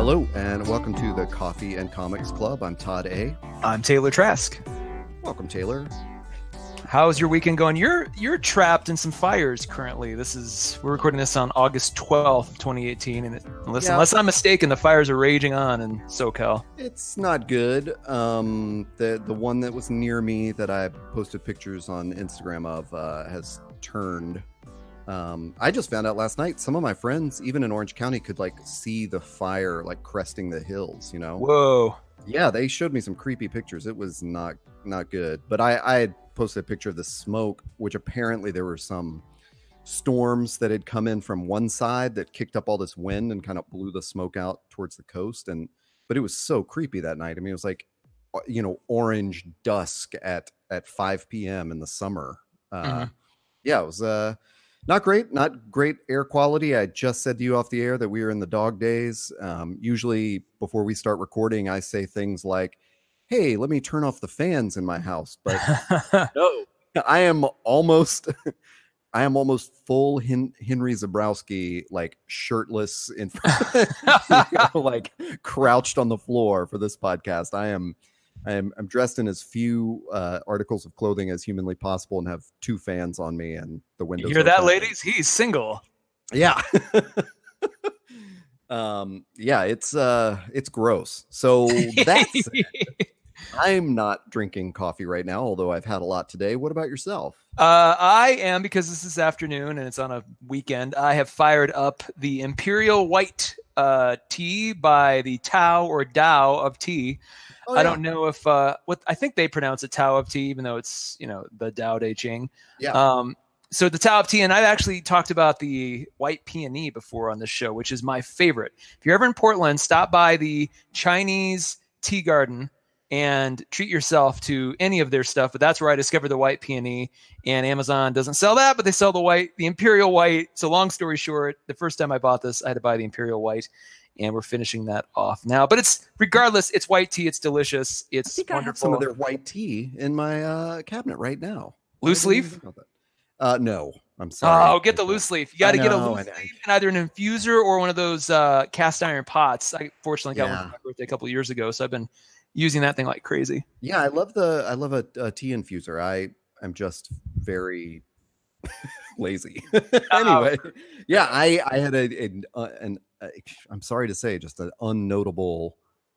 Hello, and welcome to the Coffee and Comics Club. I'm Todd A. I'm Taylor Trask. Welcome, Taylor. How's your weekend going? You're trapped in some fires currently. We're recording this on August 12th, 2018, and unless I'm mistaken, the fires are raging on in SoCal. It's not good. The one that was near me that I posted pictures on Instagram of has turned. I just found out last night some of my friends, even in Orange County, could see the fire cresting the hills. Whoa. Yeah, they showed me some creepy pictures. It was not good. But I had posted a picture of the smoke, which apparently there were some storms that had come in from one side that kicked up all this wind and kind of blew the smoke out towards the coast. But it was so creepy that night. I mean, it was orange dusk at 5 p.m. in the summer. Yeah, it was not great air quality. I just said to you off the air that we are in the dog days. Usually before we start recording, I say things like, hey, let me turn off the fans in my house. But no, I am almost full Henry Zabrowski, shirtless in front, crouched on the floor for this podcast. I'm dressed in as few articles of clothing as humanly possible and have two fans on me and the windows. You hear that, ladies? He's single. Yeah. Yeah, it's gross. So that's I'm not drinking coffee right now, although I've had a lot today. What about yourself? I am, because this is afternoon and it's on a weekend. I have fired up the Imperial White tea by the Tao or Tao of tea. Oh, yeah. I don't know if I think they pronounce it Tao of tea, even though it's the Tao Te Ching. Yeah. So the Tao of tea, and I've actually talked about the white peony before on this show, which is my favorite. If you're ever in Portland, stop by the Chinese Tea Garden and treat yourself to any of their stuff. But that's where I discovered the white peony, and Amazon doesn't sell that, but they sell the Imperial White. So long story short, the first time I bought this, I had to buy the Imperial White, and we're finishing that off now. But it's white tea. It's delicious. It's wonderful. I have some of their white tea in my cabinet right now. Loose leaf? No, I'm sorry. Oh, get the loose leaf. You got to get a loose leaf in either an infuser or one of those cast iron pots. I fortunately got one for my birthday a couple of years ago, so I've been using that thing like crazy. Yeah, I love a tea infuser. I am just very lazy. Anyway, yeah, I had an I'm sorry to say, just an unnotable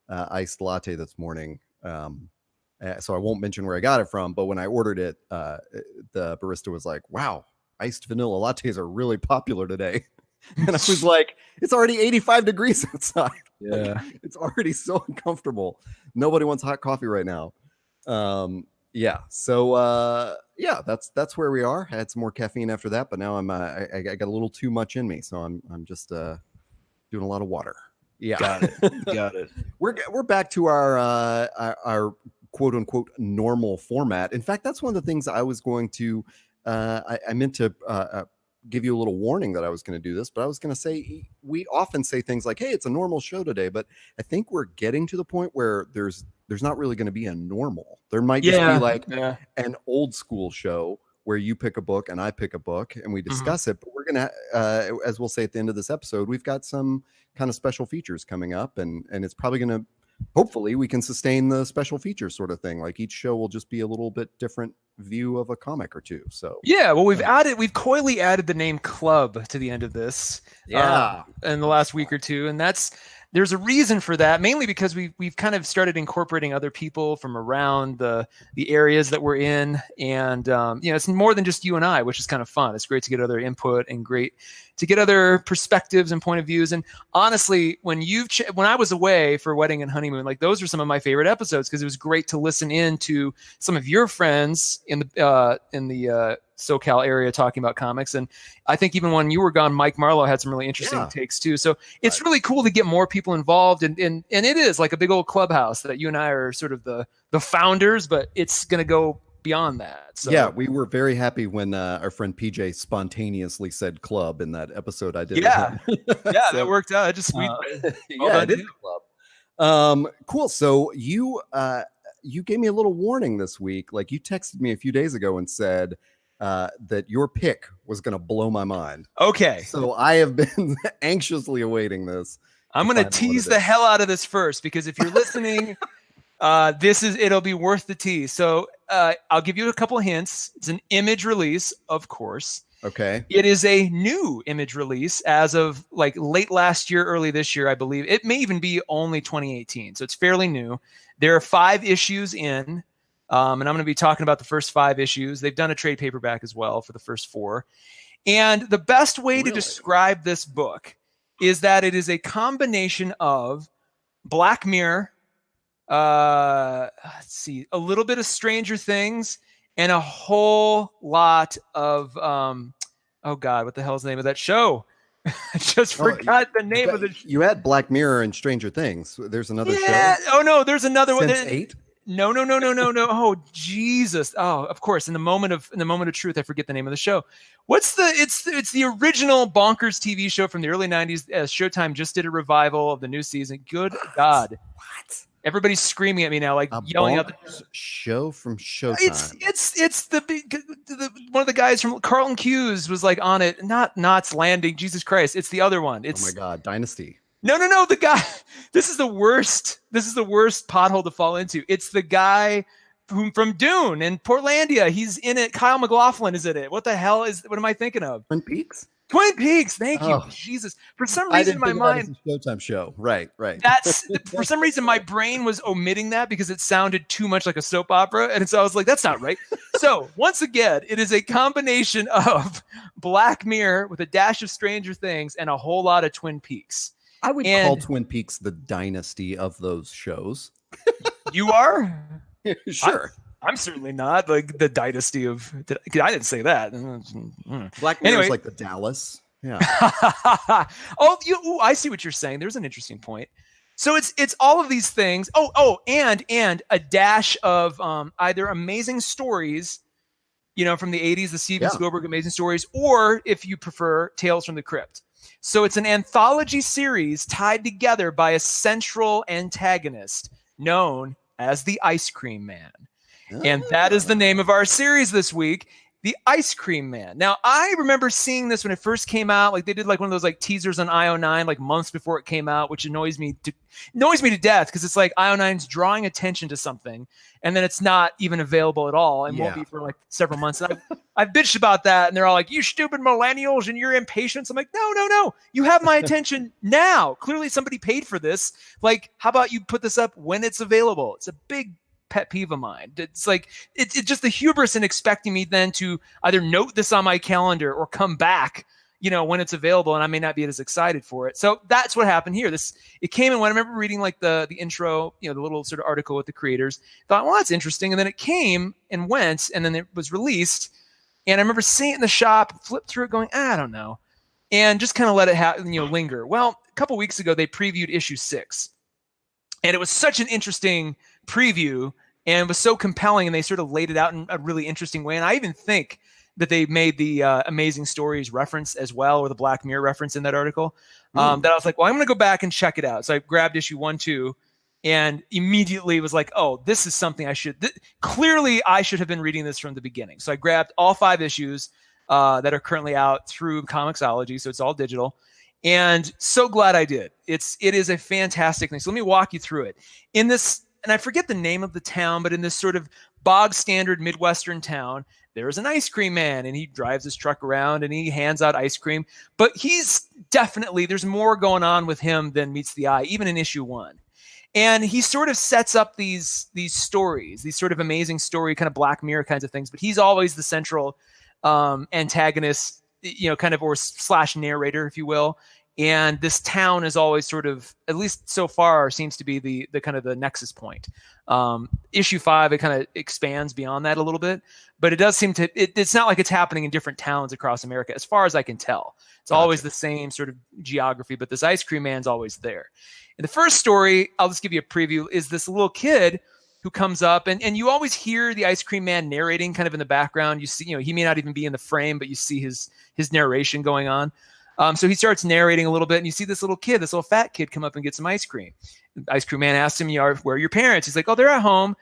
iced latte this morning. So I won't mention where I got it from, but when I ordered it, the barista was like, wow, iced vanilla lattes are really popular today. And I was like, it's already 85 degrees outside. Yeah. It's already so uncomfortable. Nobody wants hot coffee right now. Yeah. So yeah, that's where we are. I had some more caffeine after that, but now I got a little too much in me. So I'm just doing a lot of water. Yeah. Got it. We're back to our quote unquote normal format. In fact, that's one of the things I was going to I meant to give you a little warning that I was going to do this, but I was going to say, we often say things like, hey, it's a normal show today, but I think we're getting to the point where there's not really going to be a normal. There might just be an old school show where you pick a book and I pick a book and we discuss it, but we're going to, as we'll say at the end of this episode, we've got some kind of special features coming up, and it's probably going to, hopefully we can sustain the special feature sort of thing. Like each show will just be a little bit different view of a comic or two. So yeah, well, we've coyly added the name club to the end of this in the last week or two, and there's a reason for that, mainly because we've kind of started incorporating other people from around the areas that we're in, and it's more than just you and I, which is kind of fun. It's great to get other input and great to get other perspectives and point of views. And honestly, when I was away for wedding and honeymoon, those are some of my favorite episodes, because it was great to listen in to some of your friends in the SoCal area talking about comics. And I think even when you were gone, Mike Marlowe had some really interesting takes too. So it's really cool to get more people involved. And it is like a big old clubhouse that you and I are sort of the founders, but it's going to go beyond that. So yeah, we were very happy when our friend PJ spontaneously said club in that episode I did. Yeah. Yeah, so, that worked out. Just sweet. Yeah, it is a club. Cool. So you gave me a little warning this week. Like, you texted me a few days ago and said that your pick was going to blow my mind. Okay. So I have been anxiously awaiting this. I'm going to tease the hell out of this first, because if you're listening, it'll be worth the tease. So I'll give you a couple of hints. It's an image release, of course. Okay. It is a new image release as of like late last year, early this year, I believe. It may even be only 2018. So it's fairly new. There are 5 issues in, and I'm going to be talking about the first 5 issues. They've done a trade paperback as well for the first 4. And the best way to describe this book is that it is a combination of Black Mirror, let's see, a little bit of Stranger Things, and a whole lot of oh God, what the hell is the name of that show? I just forgot the name of the show. You had Black Mirror and Stranger Things. There's another show. Oh no, there's another one. Sense8? No. Oh Jesus. Oh, of course. In the moment of truth, I forget the name of the show. It's the original bonkers TV show from the early 90s. Showtime just did a revival of the new season. Good God. What? Everybody's screaming at me now, like yelling out the show from Showtime. It's the one of the guys from Carlton Cuse was like on it. Not Knots Landing. Jesus Christ. It's the other one. Oh my God. Dynasty. No. The guy, this is the worst pothole to fall into. It's the guy from Dune and Portlandia. He's in it. Kyle MacLachlan is in it. What am I thinking of? Twin Peaks? Twin Peaks. Thank you. Jesus. For some reason, in my mind, Showtime show. Right. That's for some reason my brain was omitting that because it sounded too much like a soap opera. And so I was like, that's not right. So once again, it is a combination of Black Mirror with a dash of Stranger Things and a whole lot of Twin Peaks. I would call Twin Peaks the dynasty of those shows. You are? Sure. I'm certainly not like the dynasty of. I didn't say that. Black Mirror is like the Dallas. Yeah. I see what you're saying. There's an interesting point. So it's all of these things. And a dash of either amazing stories, from the 80s, the Steven Spielberg amazing stories, or if you prefer, Tales from the Crypt. So it's an anthology series tied together by a central antagonist known as the Ice Cream Man. And that is the name of our series this week, The Ice Cream Man. Now, I remember seeing this when it first came out. Like they did like one of those like teasers on IO9 like months before it came out, which annoys me to death because it's like IO9's drawing attention to something and then it's not even available at all and won't be for like several months. And I've bitched about that and they're all like, you stupid millennials and your impatience. I'm like, no. You have my attention now. Clearly somebody paid for this. Like, how about you put this up when it's available? It's a big pet peeve of mine. It's like it's just the hubris in expecting me then to either note this on my calendar or come back, when it's available, and I may not be as excited for it. So that's what happened here. It came in when I remember reading like the intro, the little sort of article with the creators. Thought, well, that's interesting, and then it came and went, and then it was released, and I remember seeing it in the shop, flipped through it, going, I don't know, and just kind of let it linger. Well, a couple weeks ago they previewed issue 6, and it was such an interesting preview and it was so compelling, and they sort of laid it out in a really interesting way. And I even think that they made the Amazing Stories reference as well, or the Black Mirror reference in that article, that I was like, well, I'm going to go back and check it out. So I grabbed issue 1, 2, and immediately was like, oh, this is something clearly I should have been reading this from the beginning. So I grabbed all 5 issues that are currently out through Comixology. So it's all digital. And so glad I did. It is a fantastic thing. So let me walk you through it. In this, and I forget the name of the town, but in this sort of bog standard Midwestern town, there is an ice cream man, and he drives his truck around and he hands out ice cream. But there's more going on with him than meets the eye, even in issue 1. And he sort of sets up these stories, these sort of amazing story, kind of Black Mirror kinds of things. But he's always the central antagonist, kind of, or / narrator, if you will. And this town is always sort of, at least so far, seems to be the kind of the nexus point. Issue 5, it kind of expands beyond that a little bit, but it does seem to, it's not like it's happening in different towns across America, as far as I can tell. It's always the same sort of geography, but this ice cream man's always there. And the first story, I'll just give you a preview, is this little kid who comes up, and you always hear the ice cream man narrating kind of in the background. You see, he may not even be in the frame, but you see his narration going on. So he starts narrating a little bit, and you see this little fat kid come up and get some ice cream. The ice cream man asks him, where are your parents? He's like, oh, they're at home.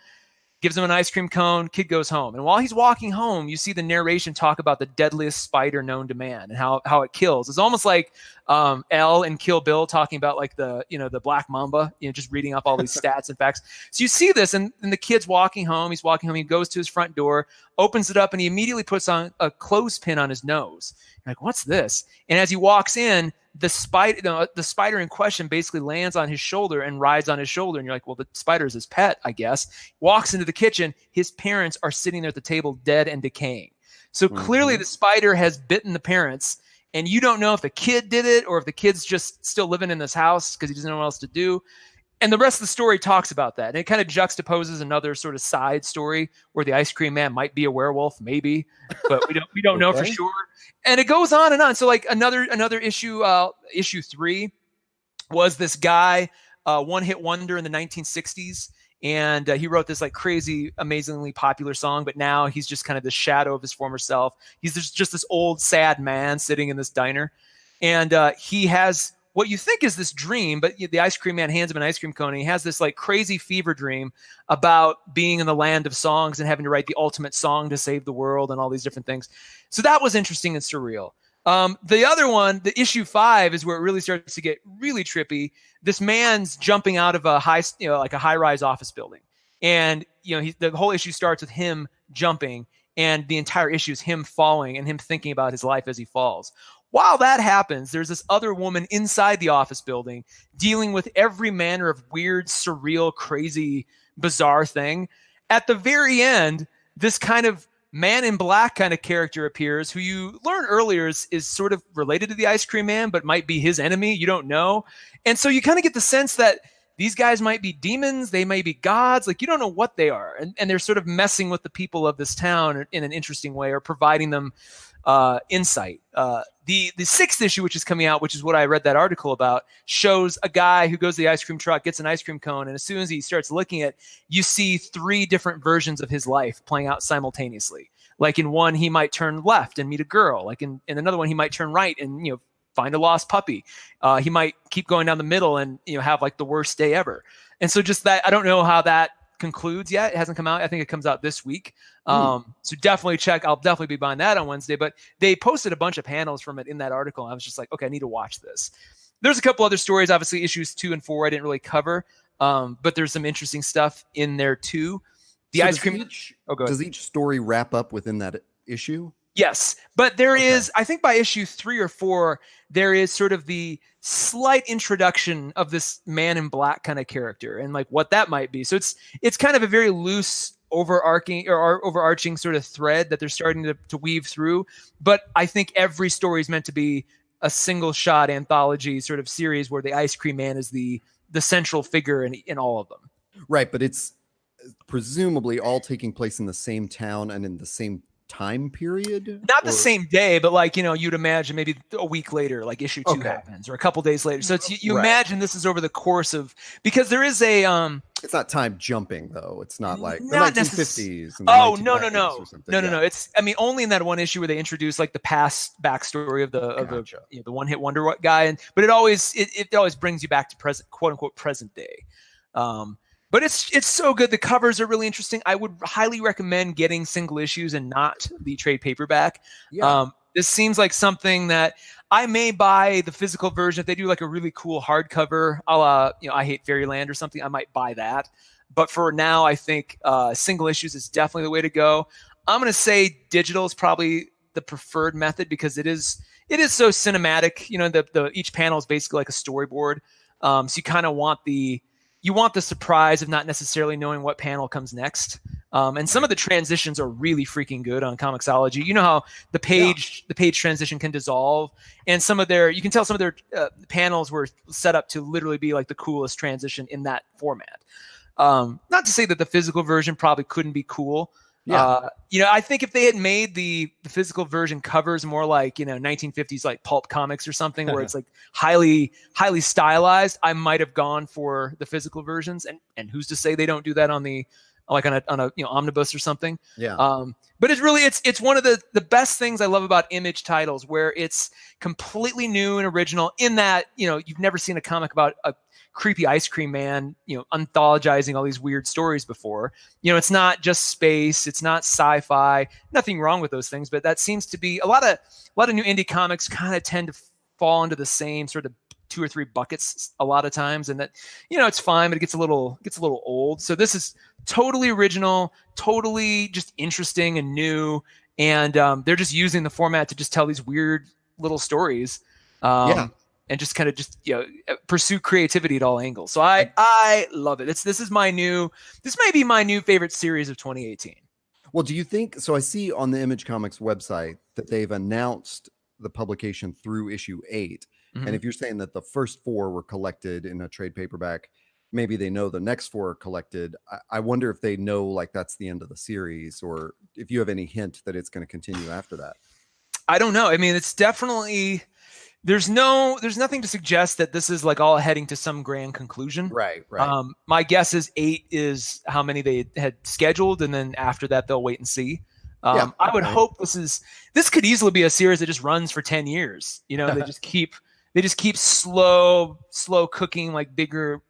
gives him an ice cream cone, kid goes home. And while he's walking home, you see the narration talk about the deadliest spider known to man and how it kills. It's almost like Elle and Kill Bill talking about like the black mamba, just reading off all these stats and facts. So you see this, and the kid's walking home. He's walking home. He goes to his front door, opens it up, and he immediately puts on a clothespin on his nose. You're like, what's this? And as he walks in, the spider in question basically lands on his shoulder and rides on his shoulder. And you're like, well, the spider is his pet, I guess. Walks into the kitchen. His parents are sitting there at the table, dead and decaying. So clearly the spider has bitten the parents, and you don't know if the kid did it or if the kid's just still living in this house because he doesn't know what else to do. And the rest of the story talks about that. And it kind of juxtaposes another sort of side story where the ice cream man might be a werewolf, maybe, but we don't know for sure. And it goes on and on. So like another issue, issue 3 was this guy, one-hit wonder in the 1960s. And he wrote this like crazy, amazingly popular song, but now he's just kind of the shadow of his former self. He's just this old, sad man sitting in this diner. And he has what you think is this dream, but the ice cream man hands him an ice cream cone, and he has this like crazy fever dream about being in the land of songs and having to write the ultimate song to save the world and all these different things. So that was interesting and surreal. The other one, the issue 5, is where it really starts to get really trippy. This man's jumping out of a high-rise office building, and the whole issue starts with him jumping, and the entire issue is him falling and him thinking about his life as he falls. While that happens, there's this other woman inside the office building dealing with every manner of weird, surreal, crazy, bizarre thing. At the very end, this kind of man in black kind of character appears, who you learn earlier is sort of related to the ice cream man, but might be his enemy. You don't know. And so you kind of get the sense that these guys might be demons. They may be gods. Like, you don't know what they are. And they're sort of messing with the people of this town in an interesting way, or providing them insight. The 6th issue, which is coming out, which is what I read that article about, shows a guy who goes to the ice cream truck, gets an ice cream cone, and as soon as he starts licking it, you see 3 different versions of his life playing out simultaneously. Like in one, he might turn left and meet a girl. Like in another one, he might turn right and find a lost puppy. He might keep going down the middle and have like the worst day ever. And so just that, I don't know how that concludes yet. It hasn't come out. I think it comes out this week. So definitely check. I'll definitely be buying that on Wednesday, but they posted a bunch of panels from it in that article. And I was just like, okay, I need to watch this. There's a couple other stories, obviously issues 2 and 4 I didn't really cover. But there's some interesting stuff in there too. Does each story wrap up within that issue? Yes, but there is, I think by issue 3 or 4, there is sort of the slight introduction of this man in black kind of character and like what that might be. So it's kind of a very loose overarching sort of thread that they're starting to weave through. But I think every story is meant to be a single shot anthology sort of series where the ice cream man is the central figure in all of them. Right, but it's presumably all taking place in the same town and in the same time period, not the same day, but like you'd imagine maybe a week later, like issue 2 happens, or a couple days later. So it's you imagine this is over the course of, because there is a it's not time jumping though. It's not like the not 1950s. Oh no. It's only in that one issue where they introduce like the past backstory of the one-hit wonder guy, but it always brings you back to present, quote unquote present day. But it's so good. The covers are really interesting. I would highly recommend getting single issues and not the trade paperback. Yeah. This seems like something that I may buy the physical version. If they do like a really cool hardcover, a la, I Hate Fairyland or something, I might buy that. But for now, I think single issues is definitely the way to go. I'm going to say digital is probably the preferred method because it is so cinematic. The each panel is basically like a storyboard. So you kind of want the surprise of not necessarily knowing what panel comes next. And some of the transitions are really freaking good on Comixology. You know how the page transition can dissolve, and you can tell some of their panels were set up to literally be like the coolest transition in that format. Not to say that the physical version probably couldn't be cool. Yeah. I think if they had made the physical version covers more like, 1950s, like pulp comics or something where it's like highly, highly stylized, I might have gone for the physical versions. And who's to say they don't do that on the like on a omnibus or something. Yeah. But it's one of the best things I love about Image titles, where it's completely new and original in that, you've never seen a comic about a creepy ice cream man, anthologizing all these weird stories before. It's not just space, it's not sci-fi, nothing wrong with those things, but that seems to be a lot of new indie comics kind of tend to fall into the same sort of 2 or 3 buckets a lot of times, and that it's fine, but it gets a little old. So this is totally original, totally just interesting and new, and they're just using the format to just tell these weird little stories. And just kind of pursue creativity at all angles. So I love it. This may be my new favorite series of 2018. Well, do you think so? I see on the Image Comics website that they've announced the publication through issue 8. Mm-hmm. And if you're saying that the first 4 were collected in a trade paperback, maybe they know the next 4 are collected. I wonder if they know like that's the end of the series, or if you have any hint that it's going to continue after that. I don't know. I mean, it's definitely, there's nothing to suggest that this is like all heading to some grand conclusion. Right. My guess is 8 is how many they had scheduled, and then after that they'll wait and see. I would hope this could easily be a series that just runs for 10 years. They just keep slow cooking, like bigger,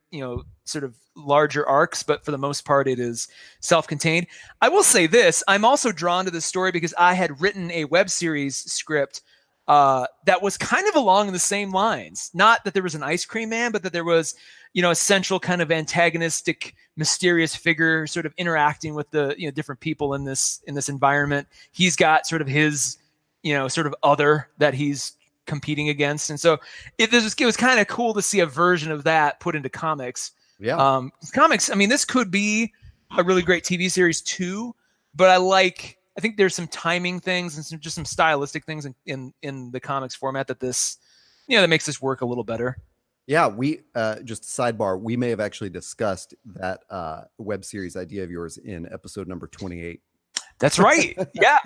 sort of larger arcs, but for the most part it is self-contained. I will say this, I'm also drawn to this story because I had written a web series script that was kind of along the same lines. Not that there was an ice cream man, but that there was, a central kind of antagonistic, mysterious figure sort of interacting with the, different people in this environment. He's got sort of his, sort of other that he's competing against. And so it was kind of cool to see a version of that put into comics. Yeah. Comics, I mean, this could be a really great TV series too, but I think there's some timing things and some stylistic things in the comics format that that makes this work a little better. Yeah, we just sidebar, we may have actually discussed that web series idea of yours in episode number 28. That's right. Yeah.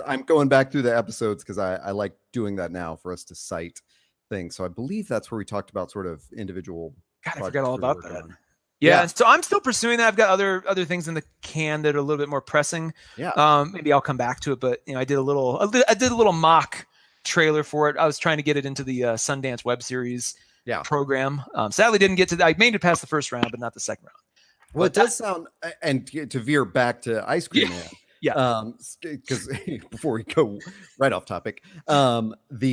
I'm going back through the episodes because I like doing that now for us to cite things. So I believe that's where we talked about sort of individual. God, I forgot all about that. Yeah, so I'm still pursuing that. I've got other things in the can that are a little bit more pressing. Yeah. Maybe I'll come back to it, but I did a little mock trailer for it. I was trying to get it into the Sundance web series program. Sadly didn't get to that. I made it past the first round, but not the second round. Well, it does sound, and to veer back to Ice Cream Man. Yeah. Because before we go right off topic, I like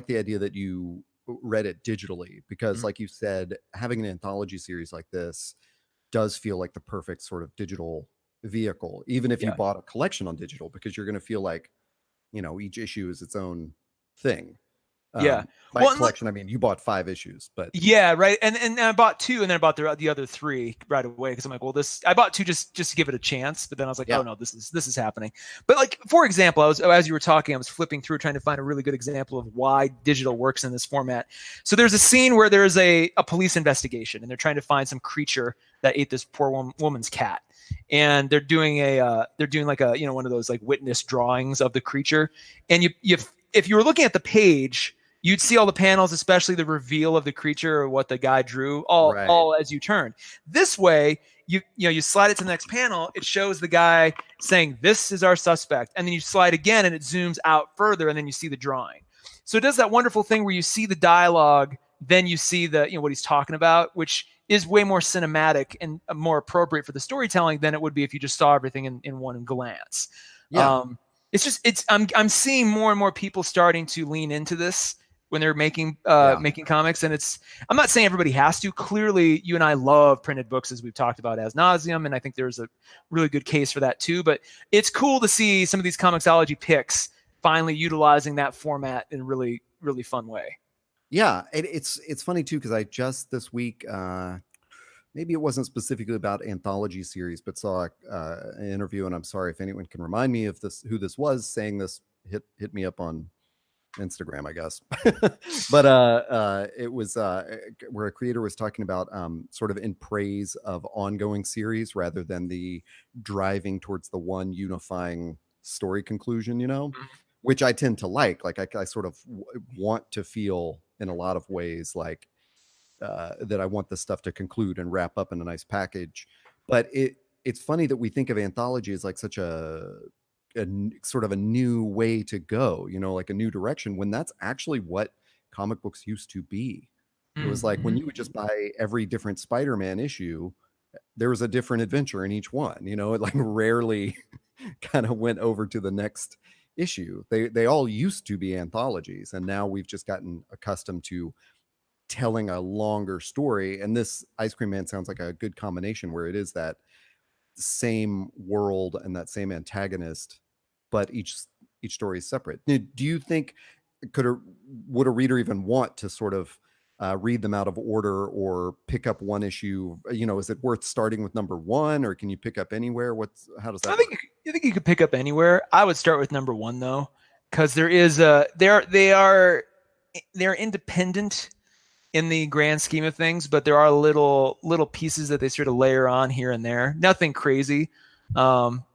the idea that you read it digitally, because like you said, having an anthology series like this does feel like the perfect sort of digital vehicle, even if you bought a collection on digital, because you're going to feel like, each issue is its own thing. By collection, I mean, you bought 5 issues, but right. And I bought 2, and then I bought the other 3 right away, because I'm like, well, I bought 2 just to give it a chance, but then I was like, oh no, this is happening. But like, for example, as you were talking, I was flipping through trying to find a really good example of why digital works in this format. So there's a scene where there's a police investigation, and they're trying to find some creature that ate this poor woman's cat. And they're doing like a one of those like witness drawings of the creature, and if you were looking at the page, you'd see all the panels, especially the reveal of the creature or what the guy drew, all as you turn. This way, you slide it to the next panel, it shows the guy saying, "This is our suspect," and then you slide again, and it zooms out further, and then you see the drawing. So it does that wonderful thing where you see the dialogue, then you see the what he's talking about, which is way more cinematic and more appropriate for the storytelling than it would be if you just saw everything in one glance. Yeah. I'm seeing more and more people starting to lean into this when they're making comics, and I'm not saying everybody has to. Clearly, you and I love printed books, as we've talked about ad nauseum, and I think there's a really good case for that too. But it's cool to see some of these Comixology picks finally utilizing that format in a really, really fun way. Yeah, it's funny too, because I just this week, maybe it wasn't specifically about anthology series, but saw an interview, and I'm sorry if anyone can remind me of who this was saying this. Hit me up on Instagram, I guess. But it was where a creator was talking about sort of in praise of ongoing series rather than the driving towards the one unifying story conclusion, which I tend to like. Like I sort of want to feel in a lot of ways like that I want this stuff to conclude and wrap up in a nice package. But it's funny that we think of anthology as like such a sort of a new way to go, like a new direction, when that's actually what comic books used to be. It was like when you would just buy every different Spider-Man issue, there was a different adventure in each one. It like rarely kind of went over to the next issue. They all used to be anthologies, and now we've just gotten accustomed to telling a longer story. And this Ice Cream Man sounds like a good combination, where it is that same world and that same antagonist, but each story is separate. Do you think would a reader even want to sort of read them out of order or pick up one issue? Is it worth starting with number one, or can you pick up anywhere? How does that work? I think you could pick up anywhere. I would start with number one though, because there is they're independent in the grand scheme of things, but there are little pieces that they sort of layer on here and there. Nothing crazy,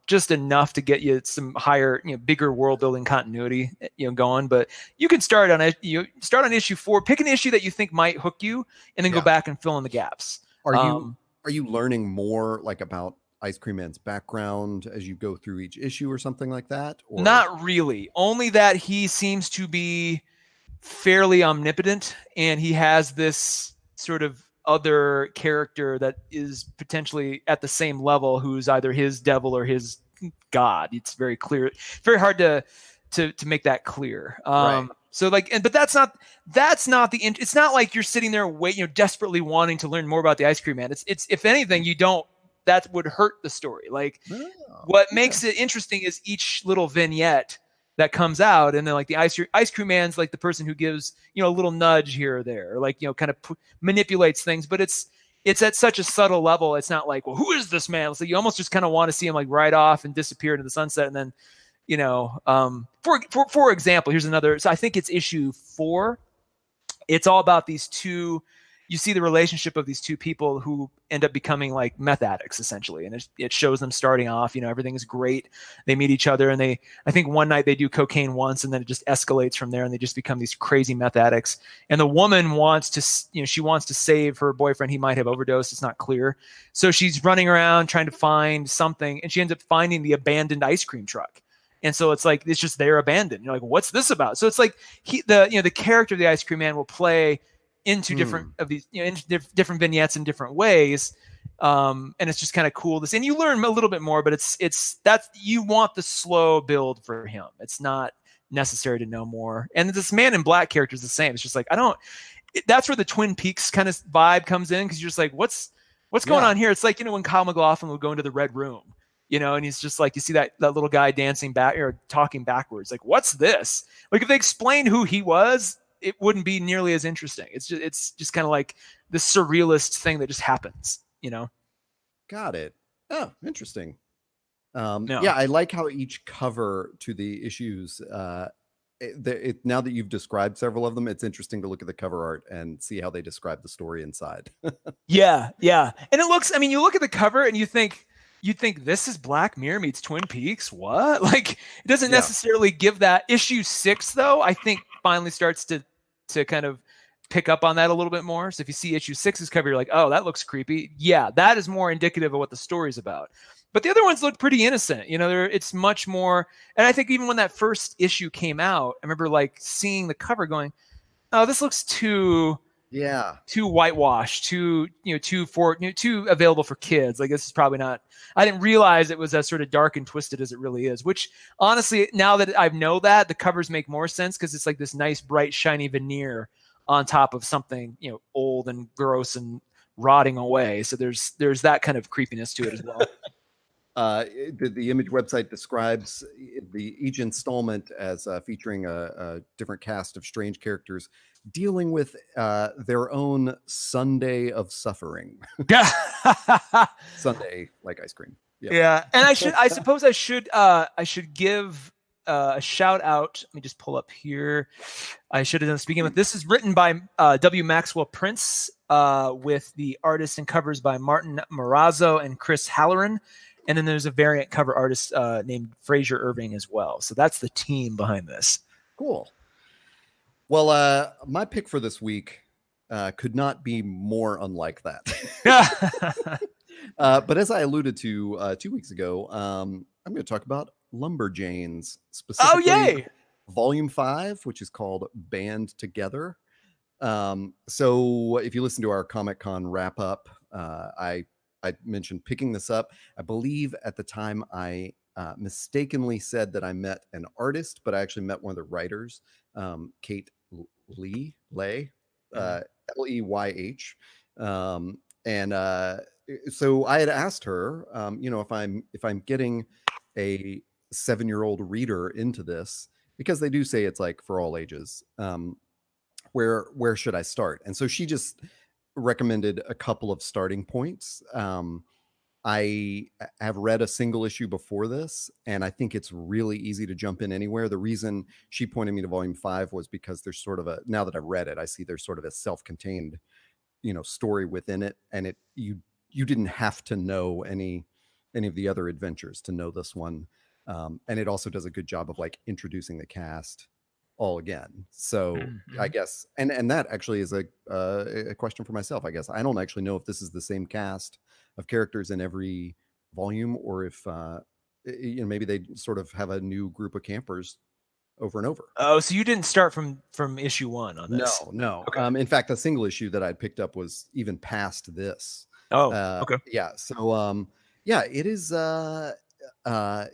just enough to get you some higher, bigger world building continuity, going. But you can start on issue 4. Pick an issue that you think might hook you, and then go back and fill in the gaps. Are you learning more like about Ice Cream Man's background as you go through each issue or something like that? Or? Not really. Only that he seems to be fairly omnipotent, and he has this sort of other character that is potentially at the same level, who's either his devil or his god. It's very clear, very hard to make that clear. Right. So but that's not it's not like you're sitting there desperately wanting to learn more about the Ice Cream Man. It's if anything, that would hurt the story. What makes it interesting is each little vignette that comes out, and then like the Ice Cream Man's like the person who gives a little nudge here or there, or kind of manipulates things, but it's at such a subtle level. It's not like, well, who is this man? So you almost just kind of want to see him like ride off and disappear into the sunset, and then for example, here's another. So I think it's issue 4. It's all about these two. You see the relationship of these two people who end up becoming like meth addicts essentially. And it shows them starting off, everything is great. They meet each other, and I think one night they do cocaine once, and then it just escalates from there, and they just become these crazy meth addicts. And the woman wants to, she wants to save her boyfriend. He might have overdosed. It's not clear. So she's running around trying to find something, and she ends up finding the abandoned ice cream truck. And so it's like, it's just they're abandoned. You're like, what's this about? So it's like the character of the Ice Cream Man will play into different of these, into different vignettes in different ways. And it's just kind of cool. And you learn a little bit more, but it's that you want the slow build for him. It's not necessary to know more. And this Man in Black character is the same. It's just like, that's where the Twin Peaks kind of vibe comes in. 'Cause you're just like, what's going on here? It's like, when Kyle MacLachlan would go into the Red Room, and he's just like, you see that little guy dancing back or talking backwards. Like, what's this? Like, if they explained who he was, it wouldn't be nearly as interesting. It's just kind of like the surrealist thing that just happens, Got it. Oh, interesting. Yeah, I like how each cover to the issues, now that you've described several of them, it's interesting to look at the cover art and see how they describe the story inside. Yeah. And it looks, you look at the cover and you think this is Black Mirror meets Twin Peaks. What? Like, it doesn't necessarily give that. Issue 6, though, I think finally starts to kind of pick up on that a little bit more. So if you see issue 6's cover, you're like, oh, that looks creepy. Yeah, that is more indicative of what the story's about. But the other ones look pretty innocent. It's much more. And I think even when that first issue came out, I remember like seeing the cover going, oh, this looks too whitewashed, too available for kids. Like, this is probably not. I didn't realize it was as sort of dark and twisted as it really is, which honestly, now that I know that, the covers make more sense, because it's like this nice, bright, shiny veneer on top of something, old and gross and rotting away. So there's that kind of creepiness to it as well. The Image website describes each installment as featuring a different cast of strange characters dealing with their own Sunday of suffering. Sunday like ice cream. Yeah. And I suppose I should give a shout out. Let me just pull up here. I should have done speaking with. This is written by W. Maxwell Prince, with the artists and covers by Martin Morazzo and Chris Halloran. And then there's a variant cover artist named Fraser Irving as well. So that's the team behind this. Cool. Well, my pick for this week, could not be more unlike that. Yeah. But as I alluded to 2 weeks ago, I'm going to talk about Lumberjanes, Oh, specifically yay. Volume 5, which is called Band Together. So if you listen to our Comic Con wrap up, I mentioned picking this up. I believe at the time I mistakenly said that I met an artist, but I actually met one of the writers, Kate Lay, Leyh. And so I had asked her, if I'm getting a 7-year-old reader into this, because they do say it's like for all ages. Where should I start? And so she just recommended a couple of starting points. I have read a single issue before this, and I think it's really easy to jump in anywhere. The reason she pointed me to Volume 5 was because there's sort of now that I've read it, I see there's sort of a self-contained, story within it, and you didn't have to know any of the other adventures to know this one. And it also does a good job of like introducing the cast all again. So I guess, and that actually is a question for myself. I guess I don't actually know if this is the same cast of characters in every volume, or if maybe they sort of have a new group of campers over and over. Oh, so you didn't start from issue 1 on this? No. Okay. In fact, the single issue that I picked up was even past this. Oh, okay. Yeah. So yeah, it is it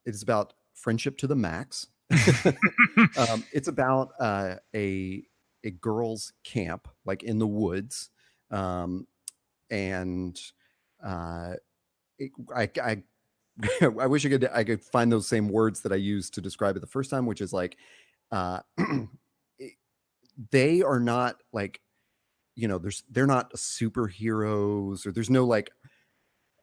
is about friendship to the max. It's about a girls' camp, like in the woods, and I I wish I could find those same words that I used to describe it the first time, which is like they are not like, they're not superheroes, or there's no like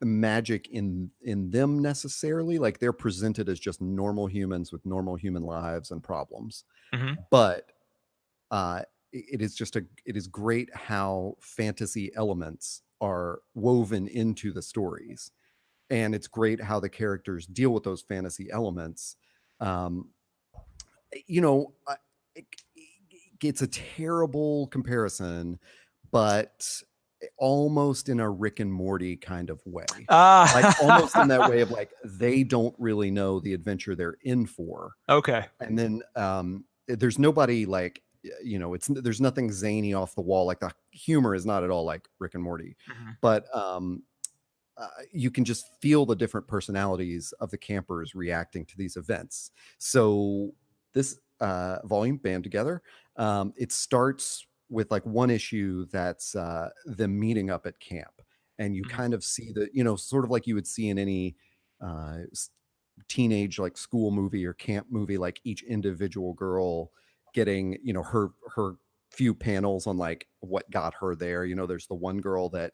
magic in them necessarily. Like they're presented as just normal humans with normal human lives and problems. But it is great how fantasy elements are woven into the stories, and it's great how the characters deal with those fantasy elements. It's a terrible comparison, but almost in a Rick and Morty kind of way. Like almost in that way of like, they don't really know the adventure they're in for. Okay. And then there's nobody like, there's nothing zany off the wall. Like the humor is not at all like Rick and Morty, but you can just feel the different personalities of the campers reacting to these events. So this volume, Band Together, it starts with like one issue that's them meeting up at camp, and you kind of see the, sort of like you would see in any teenage like school movie or camp movie, like each individual girl getting, her few panels on like what got her there. There's the one girl that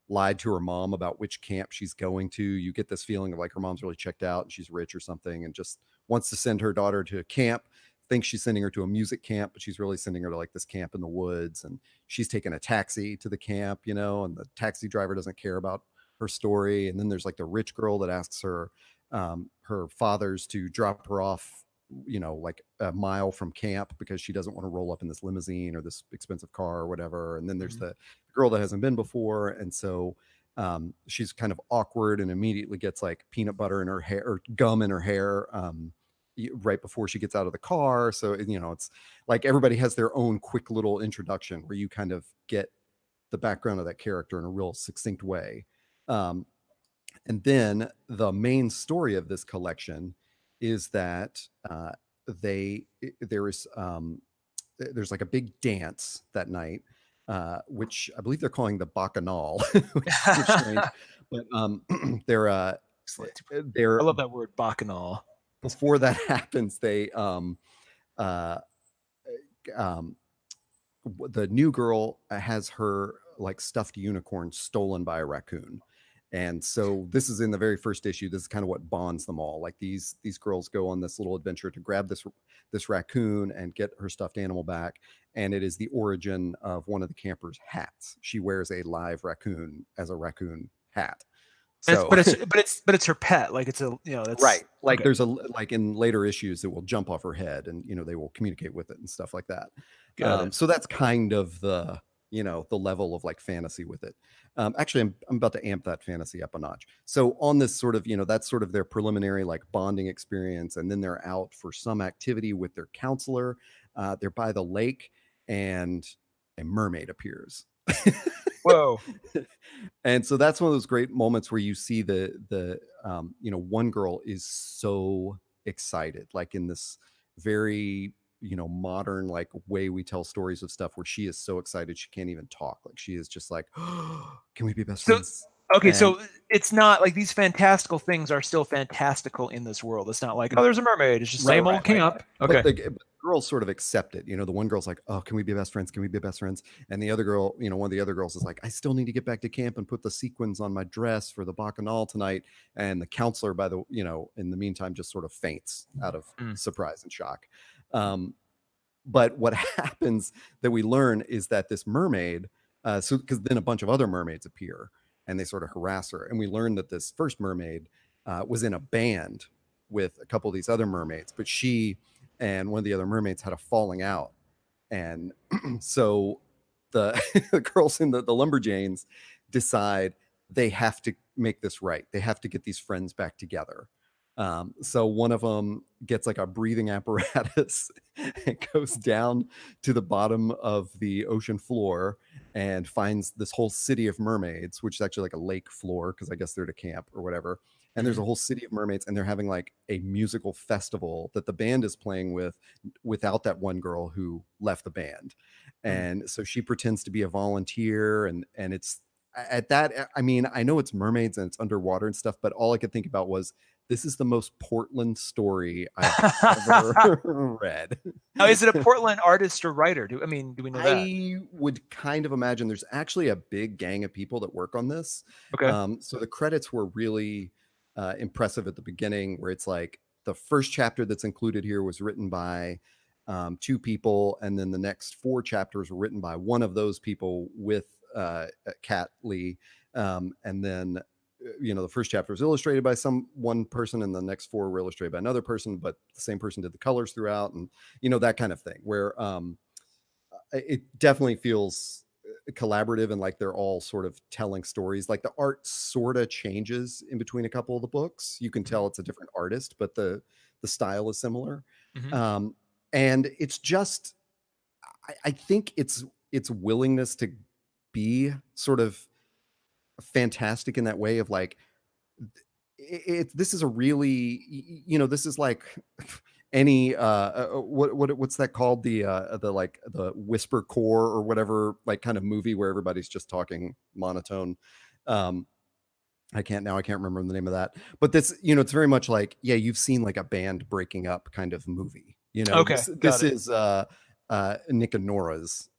lied to her mom about which camp she's going to. You get this feeling of like her mom's really checked out and she's rich or something and just wants to send her daughter to a camp, thinks she's sending her to a music camp, but she's really sending her to like this camp in the woods. And she's taking a taxi to the camp, and the taxi driver doesn't care about her story. And then there's like the rich girl that asks her fathers to drop her off, like a mile from camp because she doesn't want to roll up in this limousine or this expensive car or whatever. And then there's the girl that hasn't been before. And so she's kind of awkward and immediately gets like peanut butter in her hair or gum in her hair right before she gets out of the car. So, it's like everybody has their own quick little introduction where you kind of get the background of that character in a real succinct way. And then the main story of this collection is that there's like a big dance that night, which I believe they're calling the Bacchanal, which is strange. But they're I love that word, Bacchanal. Before that happens, they the new girl has her like stuffed unicorn stolen by a raccoon. And so this is in the very first issue. This is kind of what bonds them all. Like these girls go on this little adventure to grab this raccoon and get her stuffed animal back. And it is the origin of one of the campers' hats. She wears a live raccoon as a raccoon hat. So, but it's her pet. Like it's a, that's right. Like there's like in later issues, it will jump off her head and, they will communicate with it and stuff like that. Got it. So that's kind of the the level of like fantasy with it. Actually, I'm about to amp that fantasy up a notch. So on this sort of that's sort of their preliminary like bonding experience, and then they're out for some activity with their counselor. They're by the lake, and a mermaid appears. Whoa. And so that's one of those great moments where you see the one girl is so excited, like in this very modern like way we tell stories of stuff, where she is so excited she can't even talk. Like she is just like, oh, can we be best So friends? okay, And so it's not like these fantastical things are still fantastical in this world. It's not like, oh, there's a mermaid. It's just same old camp. but Okay. the girls sort of accept it. The one girl's like, oh, can we be best friends? Can we be best friends? And the other girl, one of the other girls is like, I still need to get back to camp and put the sequins on my dress for the bacchanal tonight. And the counselor, in the meantime, just sort of faints out of surprise and shock. But what happens that we learn is that this mermaid, because then a bunch of other mermaids appear and they sort of harass her. And we learn that this first mermaid was in a band with a couple of these other mermaids, but she and one of the other mermaids had a falling out. And so the, the girls in the Lumberjanes decide they have to make this right. They have to get these friends back together. So one of them gets like a breathing apparatus and goes down to the bottom of the ocean floor and finds this whole city of mermaids, which is actually like a lake floor, because I guess they're to camp or whatever. And there's a whole city of mermaids, and they're having like a musical festival that the band is playing without that one girl who left the band. And so she pretends to be a volunteer, and it's at that, I mean, I know it's mermaids and it's underwater and stuff, but all I could think about was, this is the most Portland story I've ever read. Now, is it a Portland artist or writer? Do we know that? I would kind of imagine there's actually a big gang of people that work on this. Okay. So the credits were really impressive at the beginning, where it's like the first chapter that's included here was written by two people, and then the next four chapters were written by one of those people with Kat Lee, and then the first chapter was illustrated by one person, and the next four were illustrated by another person, but the same person did the colors throughout, and that kind of thing, where it definitely feels collaborative, and like they're all sort of telling stories. Like the art sort of changes in between a couple of the books. You can tell it's a different artist, but the style is similar. And it's just, I think it's willingness to be sort of fantastic in that way of like, this is a really, this is like any what's that called, the like the whisper core or whatever, like kind of movie where everybody's just talking monotone. I can't remember the name of that, but this, it's very much like, yeah, you've seen like a band breaking up kind of movie. Okay, this is Nick and Nora's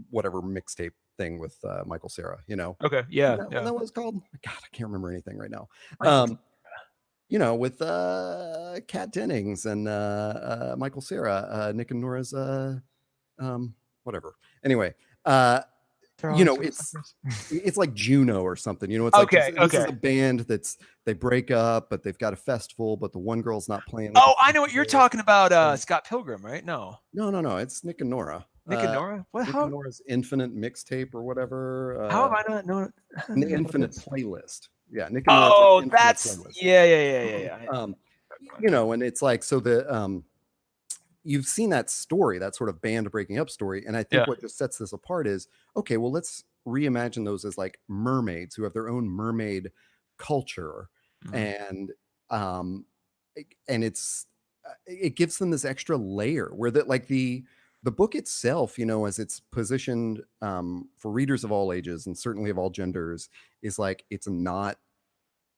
whatever mixtape thing with Michael Cera. Okay, yeah, Isn't that what it's called? God, I can't remember anything right now. With Kat Dennings and Michael Cera, Nick and Nora's whatever. Anyway, it's like Juno or something. It's like this is a band they break up, but they've got a festival, but the one girl's not playing. Oh, I know what you're talking about. Scott Pilgrim, right? No. It's Nick and Nora. Nick and Nora? What? Nick and Nora's Infinite Mixtape or whatever. How have I not known? The Infinite Playlist. Yeah, Nick and Nora's that's playlist. Yeah. And it's like, so the you've seen that story, that sort of band breaking up story, and I think what just sets this apart is, okay, well, let's reimagine those as like mermaids who have their own mermaid culture, and it gives them this extra layer where that, like the book itself, as it's positioned for readers of all ages and certainly of all genders, is like, it's not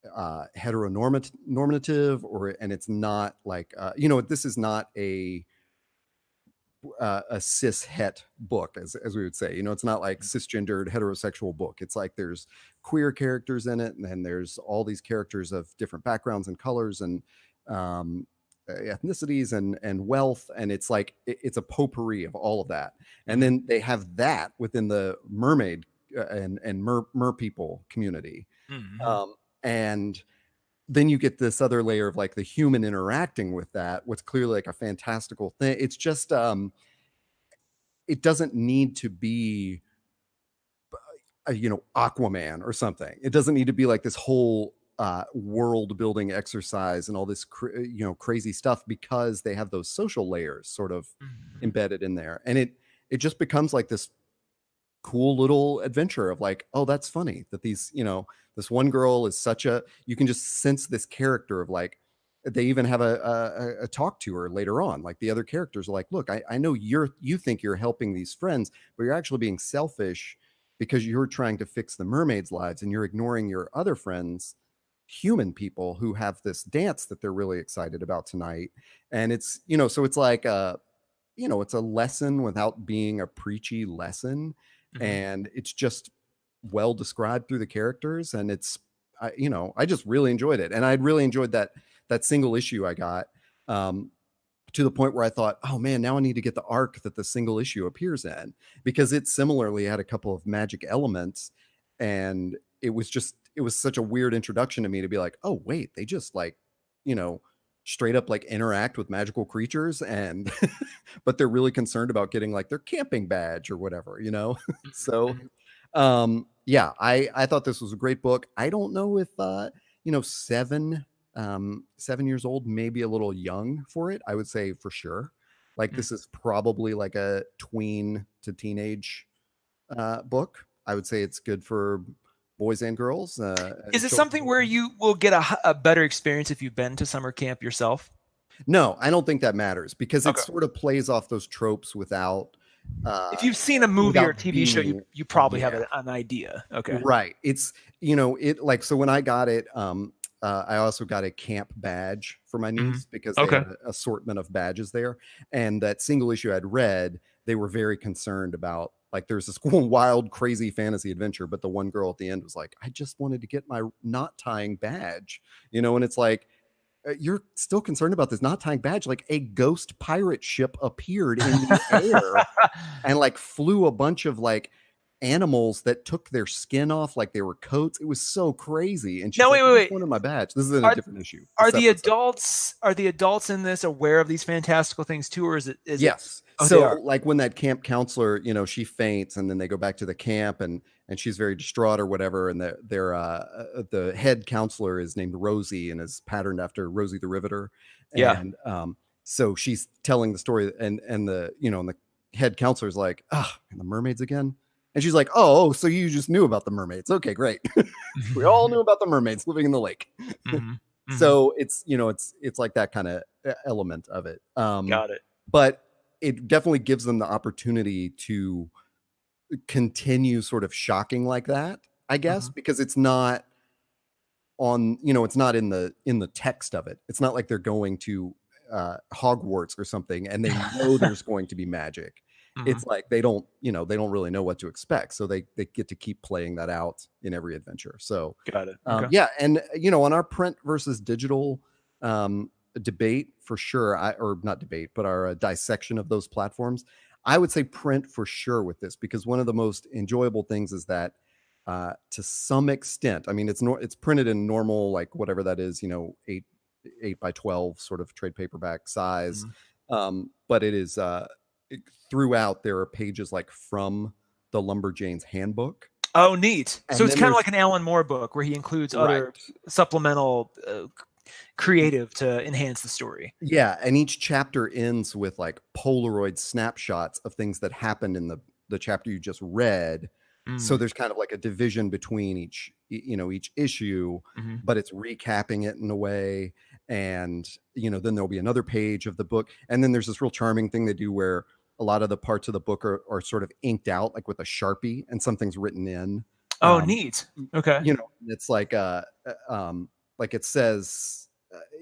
heteronormative, and it's not like this is not a cis het book, as we would say. It's not like cisgendered heterosexual book. It's like there's queer characters in it, and then there's all these characters of different backgrounds and colors and ethnicities and wealth, and it's like it's a potpourri of all of that. And then they have that within the mermaid and mer people community. And then you get this other layer of like the human interacting with that, what's clearly like a fantastical thing. It's just it doesn't need to be Aquaman or something. It doesn't need to be like this whole world building exercise and all this crazy stuff, because they have those social layers sort of embedded in there, and it just becomes like this cool little adventure of like, oh, that's funny that this one girl is you can just sense this character of like, they even have a talk to her later on. Like the other characters are like, look, I know you think you're helping these friends, but you're actually being selfish because you're trying to fix the mermaids' lives and you're ignoring your other friends, human people who have this dance that they're really excited about tonight. And it's, so it's like it's a lesson without being a preachy lesson. And it's just well described through the characters, and I just really enjoyed it. And I'd really enjoyed that single issue I got, to the point where I thought, oh man, now I need to get the arc that the single issue appears in, because it similarly had a couple of magic elements, and it was such a weird introduction to me to be like, oh wait, they just like, straight up like interact with magical creatures, and but they're really concerned about getting like their camping badge or whatever. So yeah, I thought this was a great book. I don't know if 7 years old, maybe a little young for it. I would say for sure, like this is probably like a tween to teenage book. I would say it's good for boys and girls. Is it something where you will get a better experience if you've been to summer camp yourself? No, I don't think that matters, because it sort of plays off those tropes without. If you've seen a movie or TV show, you probably have an idea. Okay, right. It's it like, so when I got it, I also got a camp badge for my niece, because they had an assortment of badges there. And that single issue I'd read, they were very concerned about, like, there's this wild, crazy fantasy adventure, but the one girl at the end was like, I just wanted to get my knot tying badge, and it's like, you're still concerned about this knot tying badge? Like, a ghost pirate ship appeared in the air and like flew a bunch of like animals that took their skin off like they were coats. It was so crazy. And she's wait. One of my badge. This is a different issue. Are the adults in this aware of these fantastical things too, or is it? Yes. So like when that camp counselor, she faints, and then they go back to the camp, and she's very distraught or whatever. And the head counselor is named Rosie and is patterned after Rosie the Riveter. And so she's telling the story, and the and the head counselor is like, and the mermaids again. And she's like, oh, so you just knew about the mermaids. Okay, great. We all knew about the mermaids living in the lake. So it's, it's like that kind of element of it. Got it. But it definitely gives them the opportunity to continue sort of shocking like that, I guess, because it's not on, it's not in the text of it. It's not like they're going to Hogwarts or something and they know there's going to be magic. It's like they don't really know what to expect, so they get to keep playing that out in every adventure. So got it. Yeah, and on our print versus digital debate, for sure, or not debate, but our dissection of those platforms, I would say print for sure with this, because one of the most enjoyable things is that to some extent, I mean, it's printed in normal, like whatever that is, 8 by 12 sort of trade paperback size, but it is throughout there are pages like from the Lumberjanes handbook. Oh, neat. And so it's kind of like an Alan Moore book where he includes other supplemental creative to enhance the story. Yeah, and each chapter ends with like Polaroid snapshots of things that happened in the chapter you just read. So there's kind of like a division between each issue, but it's recapping it in a way. And, then there'll be another page of the book. And then there's this real charming thing they do where a lot of the parts of the book are sort of inked out, like with a Sharpie, and something's written in. Oh, neat. Okay. It's like it says,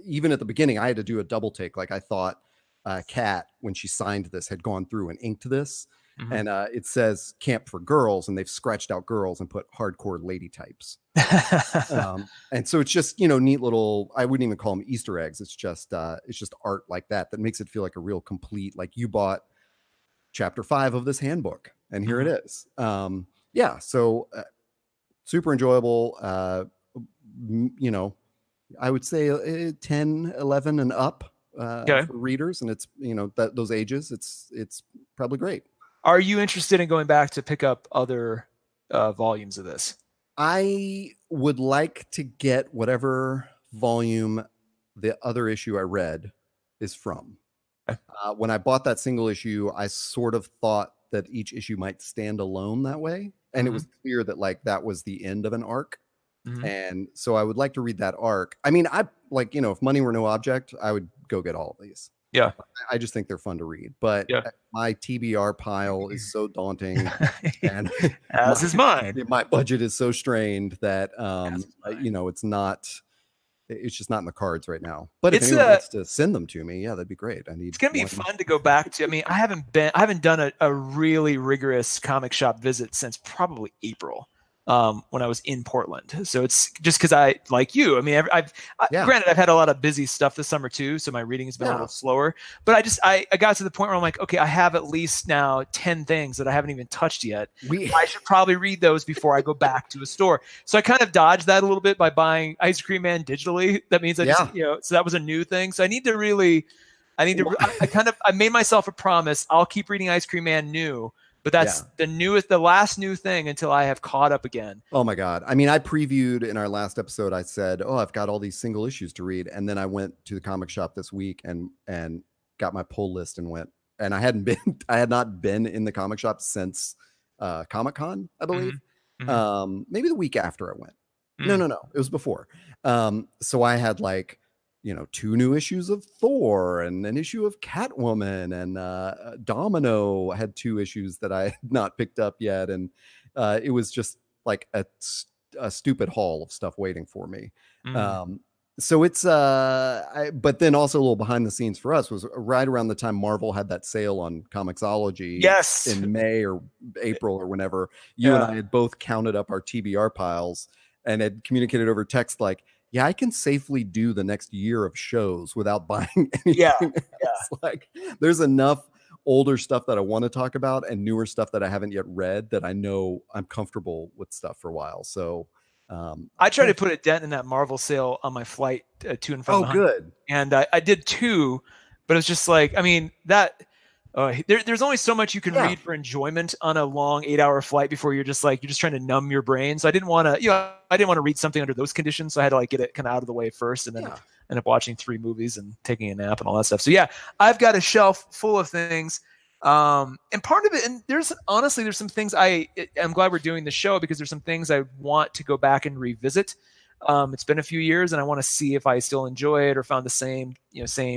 even at the beginning, I had to do a double take. Like I thought Kat, when she signed this, had gone through and inked this. And it says camp for girls, and they've scratched out girls and put hardcore lady types. And so it's just, neat little, I wouldn't even call them Easter eggs. It's just art like that makes it feel like a real complete, like you bought chapter 5 of this handbook and here it is. Yeah. So super enjoyable. I would say 10, 11 and up for readers. And it's, those ages, it's probably great. Are you interested in going back to pick up other volumes of this? I would like to get whatever volume the other issue I read is from. Okay. When I bought that single issue, I sort of thought that each issue might stand alone that way. And it was clear that like that was the end of an arc. And so I would like to read that arc. I mean, I like, if money were no object, I would go get all of these. Yeah. I just think they're fun to read. But my TBR pile is so daunting. And as is mine. My budget is so strained that, it's just not in the cards right now. But if anyone wants to send them to me, yeah, that'd be great. It's going to be fun to go back to. I mean, I haven't done a really rigorous comic shop visit since probably April. When I was in Portland. So it's just because I, like you, I mean, granted, I've had a lot of busy stuff this summer too, so my reading has been a little slower, but I got to the point where I'm like, okay, I have at least now 10 things that I haven't even touched yet. I should probably read those before I go back to a store. So I kind of dodged that a little bit by buying Ice Cream Man digitally. That means I just, so that was a new thing. So I made myself a promise. I'll keep reading Ice Cream Man new. But that's the last new thing until I have caught up again. Oh my God. I mean, I previewed in our last episode, I said, I've got all these single issues to read. And then I went to the comic shop this week and got my pull list and went, and I had not been in the comic shop since Comic-Con, I believe. Maybe the week after I went. No. It was before. So I had like, 2 new issues of Thor and an issue of Catwoman, and Domino had 2 issues that I had not picked up yet. And it was just like a stupid haul of stuff waiting for me. So it's, but then also a little behind the scenes for us was right around the time Marvel had that sale on Comixology in May or April or whenever. You and I had both counted up our TBR piles and had communicated over text like, I can safely do the next year of shows without buying anything else. Like, there's enough older stuff that I want to talk about and newer stuff that I haven't yet read that I know I'm comfortable with stuff for a while. So I tried to put a dent in that Marvel sale on my flight to and from. Oh, good. And I did 2, but it's just like, I mean, that there's only so much you can read for enjoyment on a long 8-hour flight before you're just trying to numb your brain. So I didn't want to read something under those conditions. So I had to get it kind of out of the way first, and then end up watching 3 movies and taking a nap and all that stuff. So I've got a shelf full of things. And part of it, and there's some things I'm glad we're doing the show because there's some things I want to go back and revisit. It's been a few years and I want to see if I still enjoy it or found the same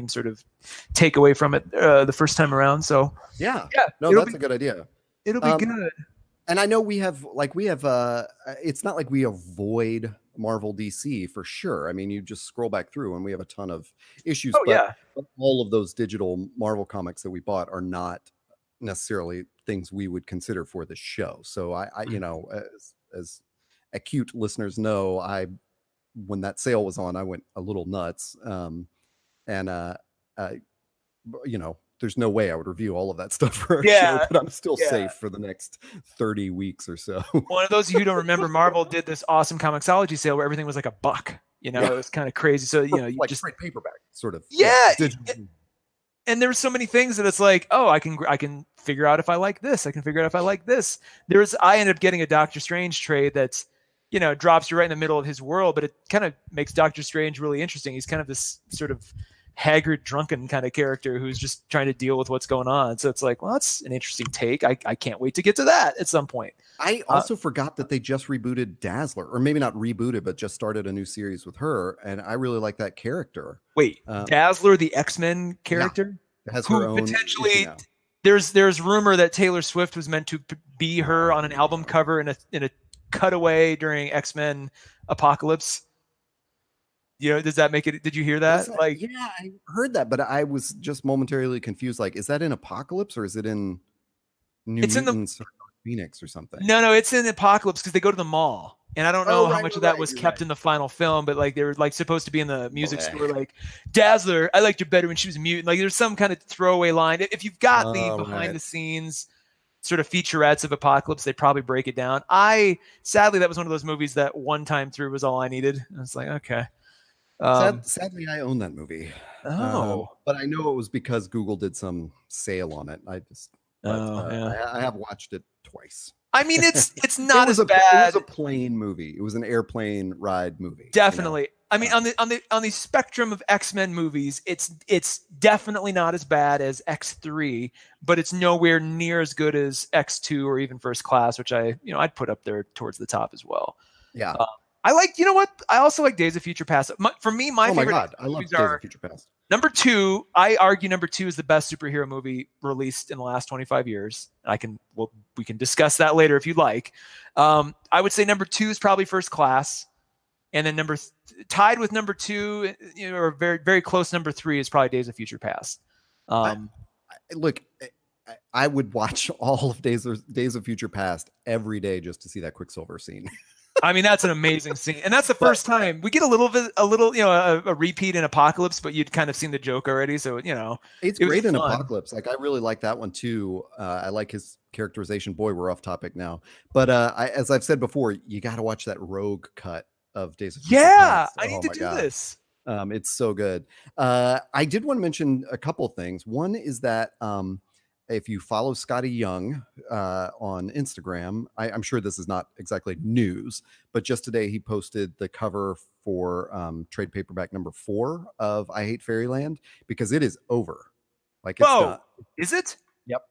sort of takeaway from it the first time around. So no, that's a good idea. It'll be good. And I know we have it's not like we avoid Marvel DC for sure. I mean, you just scroll back through and we have a ton of issues. But all of those digital Marvel comics that we bought are not necessarily things we would consider for the show. So I as acute listeners know, when that sale was on, I went a little nuts. There's no way I would review all of that stuff for our show, but I'm still safe for the next 30 weeks or so. One of those of you who don't remember, Marvel did this awesome Comixology sale where everything was like $1. It was kind of crazy. So, you like just straight paperback sort of. And there's so many things that it's like, I can figure out if I like this. I can figure out if I like this. I ended up getting a Doctor Strange trade that's, drops you right in the middle of his world, but it kind of makes Doctor Strange really interesting. He's kind of this sort of haggard, drunken kind of character who's just trying to deal with what's going on. So it's like, well, that's an interesting take. I can't wait to get to that at some point. I also forgot that they just rebooted Dazzler, or maybe not rebooted, but just started a new series with her. And I really like that character. Wait, Dazzler, the X-Men character? Has her own potentially. There's rumor that Taylor Swift was meant to be her on an album cover in a cutaway during X-Men Apocalypse. Does that make it? Did you hear that? I heard that, but I was just momentarily confused. Like, is that in Apocalypse or is it in New Mutants or Phoenix or something? No, it's in Apocalypse because they go to the mall, and I don't know how much of that was kept in the final film, but they were supposed to be in the music store. Like, Dazzler, I liked her better when she was a mutant. Like, there's some kind of throwaway line. If you've got the behind the scenes sort of featurettes of Apocalypse, they probably break it down. Sadly, that was one of those movies that one time through was all I needed. And it's like, okay. Sadly, I own that movie. But I know it was because Google did some sale on it. I just But I have watched it twice. I mean, it's not as bad. It was a plane movie. It was an airplane ride movie. Definitely. You know? I mean, on the spectrum of X-Men movies, it's definitely not as bad as X3, but it's nowhere near as good as X2 or even First Class, which I'd put up there towards the top as well. Yeah. I like, you know what? I also like Days of Future Past. For me, my favorite God, I love Days of Future Past. Number 2, I argue number 2 is the best superhero movie released in the last 25 years. We can discuss that later if you'd like. I would say number 2 is probably First Class. And then tied with number 2, or very, very close number 3 is probably Days of Future Past. Look, I would watch all of Days of Future Past every day just to see that Quicksilver scene. I mean, that's an amazing scene, and that's the first time we get a repeat in Apocalypse, but you'd kind of seen the joke already, so it's great in Apocalypse. Like, I really like that one too. I like his characterization. Boy, we're off topic now, but as I've said before, you got to watch that Rogue cut of Days of Future Past. I need to do this. It's so good. I did want to mention a couple things. One is that if you follow Scotty Young on Instagram, I'm sure this is not exactly news, but just today he posted the cover for trade paperback number 4 of I Hate Fairyland, because it is over. Like, it's done. Is it? Yep.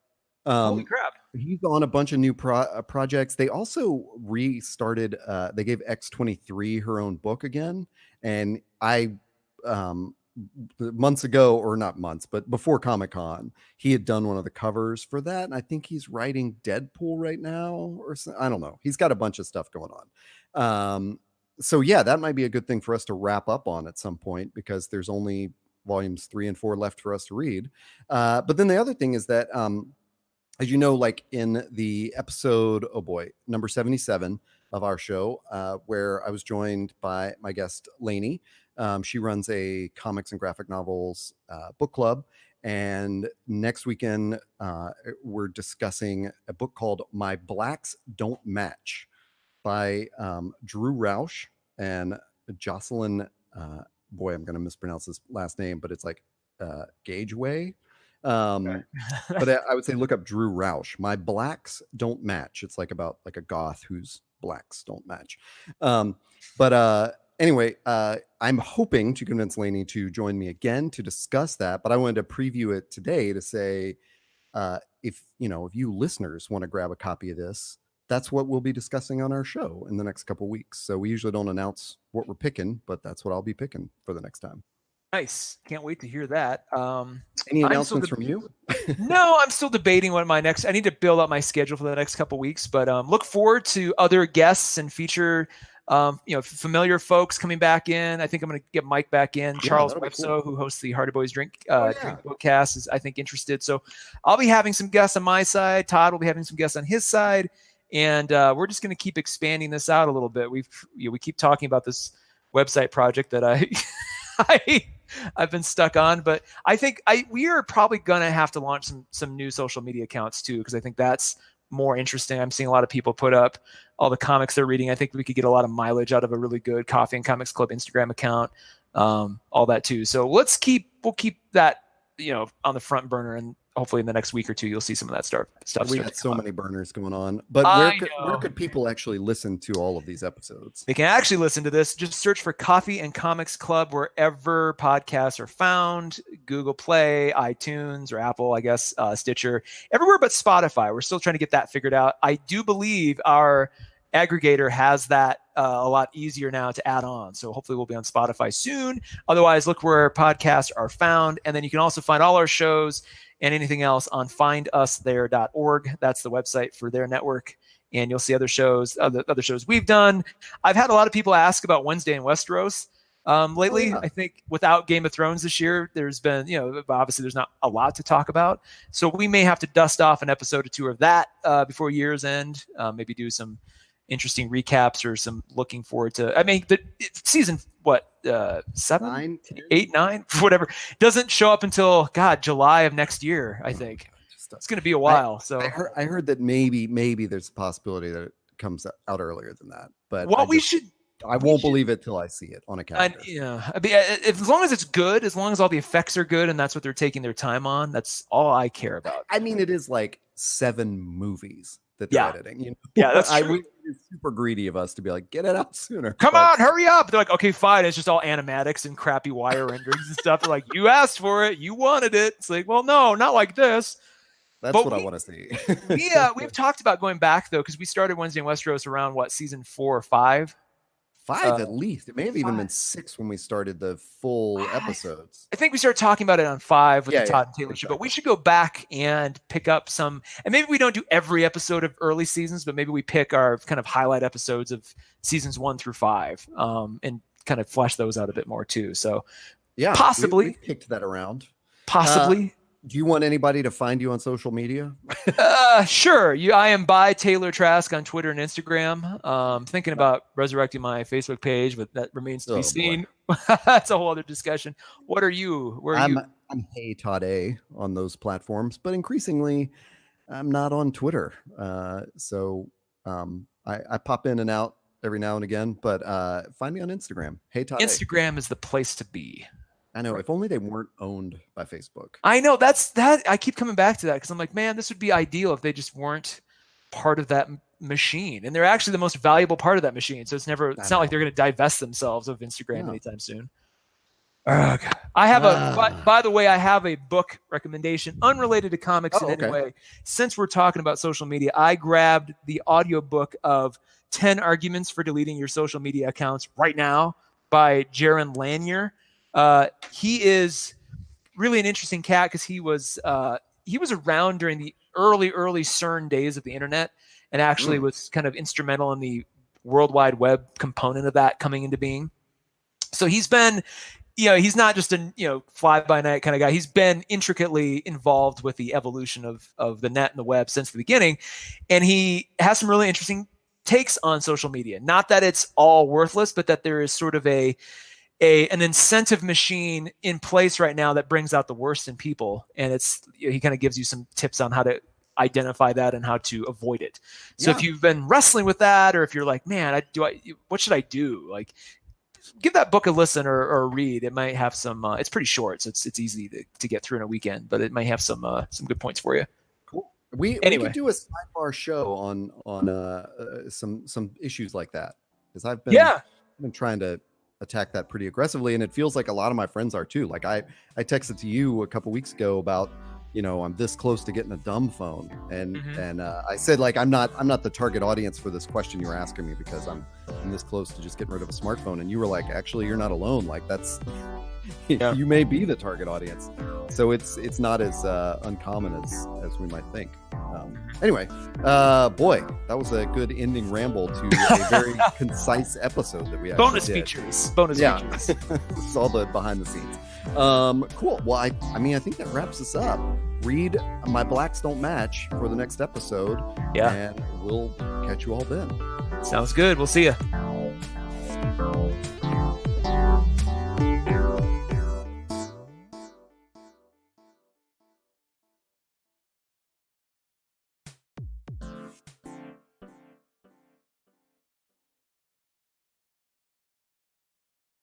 Holy crap. He's on a bunch of new projects. They also restarted, they gave X-23 her own book again. And months ago, or not months, but before Comic-Con, he had done one of the covers for that. And I think he's writing Deadpool right now, or I don't know. He's got a bunch of stuff going on. So yeah, that might be a good thing for us to wrap up on at some point, because there's only volumes 3 and 4 left for us to read. But then the other thing is that, as you know, like in the episode, number 77 of our show, where I was joined by my guest, Lainey. She runs a comics and graphic novels book club. And next weekend, we're discussing a book called My Blacks Don't Match by Drew Roush and Jocelyn. I'm going to mispronounce this last name, but it's like Gageway. But I would say look up Drew Roush. My Blacks Don't Match. It's like about like a goth whose blacks don't match. Anyway, I'm hoping to convince Lainey to join me again to discuss that, but I wanted to preview it today to say, if you listeners want to grab a copy of this, that's what we'll be discussing on our show in the next couple of weeks. So we usually don't announce what we're picking, but that's what I'll be picking for the next time. Nice. Can't wait to hear that. Any announcements from you? No, I'm still debating what I need to build out my schedule for the next couple of weeks, but look forward to other guests and feature familiar folks coming back in. I think I'm going to get Mike back in. Charles Webso, who hosts the Hardy Boys Drink podcast, is, I think, interested. So I'll be having some guests on my side. Todd will be having some guests on his side. And we're just going to keep expanding this out a little bit. We keep talking about this website project that I've been stuck on, but I think we are probably going to have to launch some new social media accounts too, because I think that's more interesting. I'm seeing a lot of people put up all the comics they're reading. I think we could get a lot of mileage out of a really good Coffee and Comics Club Instagram account, all that too. So we'll keep that, on the front burner, and hopefully in the next week or two, you'll see some of that stuff. We got so many burners going on, but where could people actually listen to all of these episodes? They can actually listen to this. Just search for Coffee and Comics Club wherever podcasts are found: Google Play, iTunes, or Apple, I guess, Stitcher, everywhere but Spotify. We're still trying to get that figured out. I do believe our aggregator has that a lot easier now to add on. So hopefully we'll be on Spotify soon. Otherwise, look where podcasts are found. And then you can also find all our shows and anything else on findusthere.org. That's the website for their network. And you'll see other shows we've done. I've had a lot of people ask about Wednesday in Westeros lately. I think without Game of Thrones this year, there's been, obviously there's not a lot to talk about. So we may have to dust off an episode or two of that before year's end, maybe do some interesting recaps or some looking forward to. I mean, season 7, 8, 9, whatever, doesn't show up until July of next year. I think it's going to be a while. I heard that maybe there's a possibility that it comes out earlier than that. But I won't believe it till I see it on a calendar. I mean, as long as it's good, as long as all the effects are good, and that's what they're taking their time on, that's all I care about. I mean, it is like 7 movies that they're editing. You know? Yeah, that's true. It's super greedy of us to be like, get it out sooner. Come on, hurry up. They're like, okay, fine. It's just all animatics and crappy wire renderings and stuff. They're like, you asked for it. You wanted it. It's like, well, no, not like this. That's what I want to see. We've talked about going back, though, because we started Wednesday in Westeros around, season 4 or 5? 5 at least. It may have even been 6 when we started the full episodes. I think we started talking about it on 5 with the Todd and Taylor show, exactly. but we should go back and pick up some, and maybe we don't do every episode of early seasons, but maybe we pick our kind of highlight episodes of seasons 1 through 5 and kind of flesh those out a bit more too. So yeah, possibly we kicked that around. Possibly. Do you want anybody to find you on social media? Sure. I am by Taylor Trask on Twitter and Instagram. Thinking about resurrecting my Facebook page, but that remains to be seen. That's a whole other discussion. What are you? Where are you? I'm Hey Todd A on those platforms, but increasingly I'm not on Twitter. So I pop in and out every now and again, but find me on Instagram. Hey Todd. Instagram is the place to be. I know. If only they weren't owned by Facebook. I know that. I keep coming back to that because I'm like, man, this would be ideal if they just weren't part of that machine, and they're actually the most valuable part of that machine. So it's not like they're going to divest themselves of Instagram anytime soon. I have by the way, I have a book recommendation unrelated to comics in any way. Since we're talking about social media, I grabbed the audiobook of 10 Arguments for Deleting Your Social Media Accounts Right Now by Jaron Lanier. He is really an interesting cat because he was around during the early CERN days of the internet and actually was kind of instrumental in the World Wide Web component of that coming into being. So he's been, he's not just a, fly by night kind of guy. He's been intricately involved with the evolution of the net and the web since the beginning. And he has some really interesting takes on social media. Not that it's all worthless, but that there is sort of an incentive machine in place right now that brings out the worst in people. And he kind of gives you some tips on how to identify that and how to avoid it. So if you've been wrestling with that, or if you're like, man, what should I do? Like, give that book a listen or a read. It might have some, it's pretty short, so it's easy to get through in a weekend, but it might have some good points for you. Cool. We could do a sidebar show on some issues like that. Because I've been trying to attack that pretty aggressively, and it feels like a lot of my friends are too. Like I texted to you a couple weeks ago about, I'm this close to getting a dumb phone, and I said, like, I'm not the target audience for this question you were asking me because I'm this close to just getting rid of a smartphone, and you were like, actually, you're not alone. Like, that's you may be the target audience. So it's not as uncommon as we might think. Anyway, boy, that was a good ending ramble to a very concise episode that we had. Bonus features. This is all the behind the scenes. Cool. Well, I think that wraps us up. Read My Blacks Don't Match for the next episode. Yeah. And we'll catch you all then. Sounds good. We'll see you.